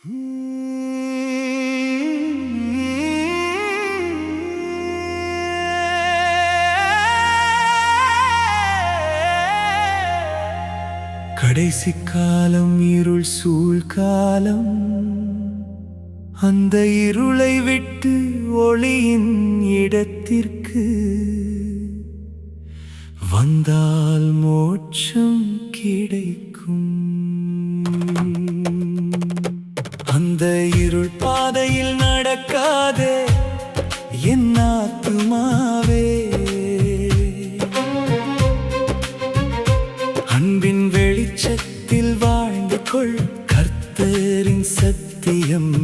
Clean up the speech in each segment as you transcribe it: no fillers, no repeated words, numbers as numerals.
கடைசி காலம் இருள் சூழ்காலம், அந்த இருளை விட்டு ஒளியின் இடத்திற்கு வந்தால் மோட்சம் கிடைக்கும். அந்த இருள் பாதையில் நடக்காதே என் ஆத்துமாவே, அன்பின் வெளிச்சத்தில் வாழ்ந்து கொள். கர்த்தரின் சத்தியம்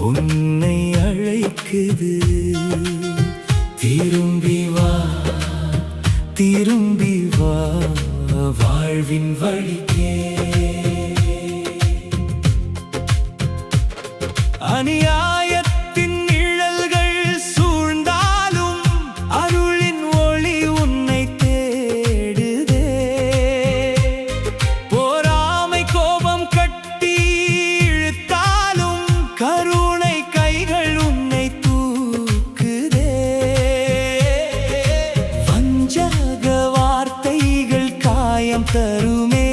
உன்னை அழைக்குது. திரும்பி வா, திரும்பி வா, வாழ்வின் வழிக்கே. அநியாயத்தின் நிழல்கள் சூழ்ந்தாலும் அருளின் ஒளி உன்னை தேடுதே. போராமை கோபம் கட்டி இழுத்தாலும் கருணை கைகள் உன்னை தூக்குதே. வஞ்சக வார்த்தைகள் காயம் தருமே,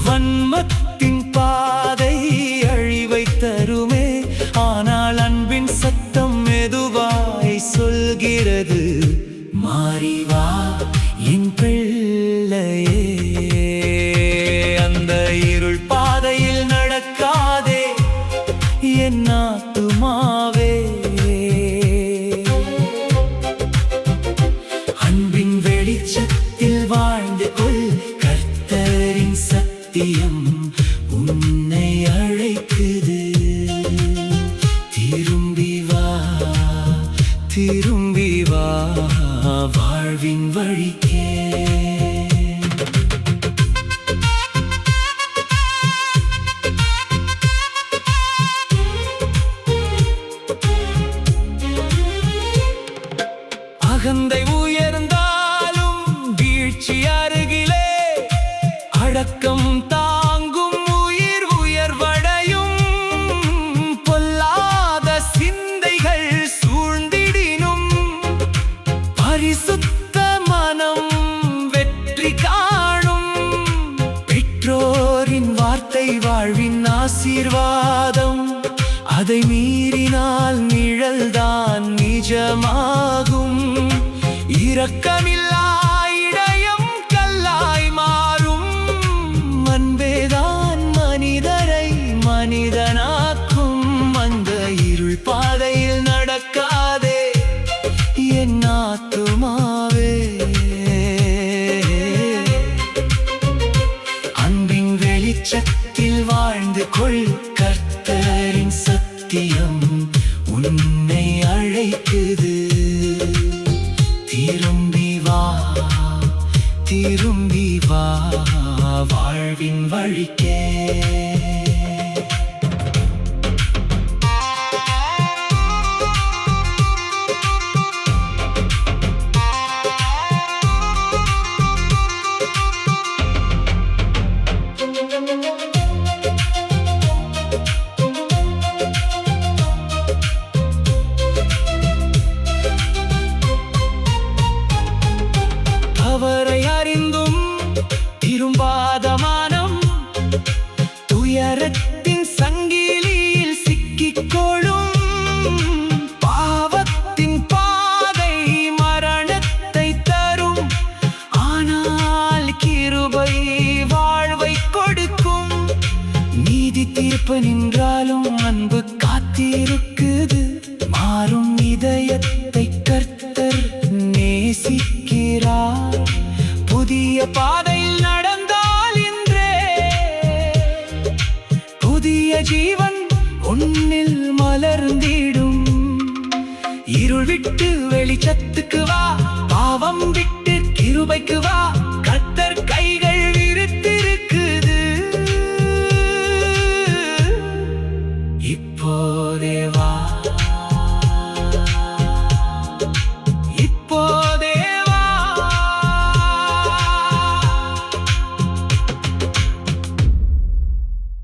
வன்மத்தின் பாதை அழிவை தருமே. ஆனால் அன்பின் சத்தம் மெதுவாய் சொல்கிறது, மாறி வா என் பிள்ளையே. அந்த இருள் பாதையில் நடக்காதே என் ஆத்துமாவே, அன்பின் வெளிச்சத்தில் வாழ்ந்து கொள். கர்த்தரின் சத்தியம் உன்னை அழைக்குது. திரும்பி வா, திரும்பி வா, வாழ்வின் வழிக்கே. அகந்தை உயர்ந்தாலும் வீழ்ச்சி அருகிலே, அடக்கம் தாங்கும் உயிர் உயர்வடையும். பொல்லாத சிந்தைகள் சூழ்ந்திடினும் பரிசுத்த மனம் வெற்றி காணும். பெற்றோரின் வார்த்தை வாழ்வின் ஆசீர்வாதம், அதை மீறினால் நிழல்தான் நிஜமாகும். இரக்கமில்லா இதயம் கல்லாய் மாறும். அன்பேதான் மனிதரை மனிதனாக்கும். அந்த இருள் பாதையில் நடக்காதே என் ஆத்துமாவே, அன்பின் வெளிச்சத்தில் வாழ்ந்து கொள். கர்த்தரின் சத்தியம் உன்னை அழைக்குது. திரும்பி வா, திரும்பி வா, வாழ்வின் வழிக்கே. அவரை அறிந்தும் திரும்பாத மனம், துயரத்தின் சங்கிலியில் சிக்கிக்கொள்ளும். பாவத்தின் பாதை மரணத்தை தரும், ஆனால் கிருபை வாழ்வை கொடுக்கும். நீதி தீர்ப்பு நின்றாலும் அன்பு காத்திருக்குது. மாறும் இதயத்தை கர்த்தர் நேசிக்கிறார். புதிய பாதையில் நடந்தால் இன்றே புதிய ஜீவன் உன்னில் மலர்ந்திடும். இருள் விட்டு வெளிச்சத்துக்கு வா, பாவம் விட்டு கிருபைக்கு வா.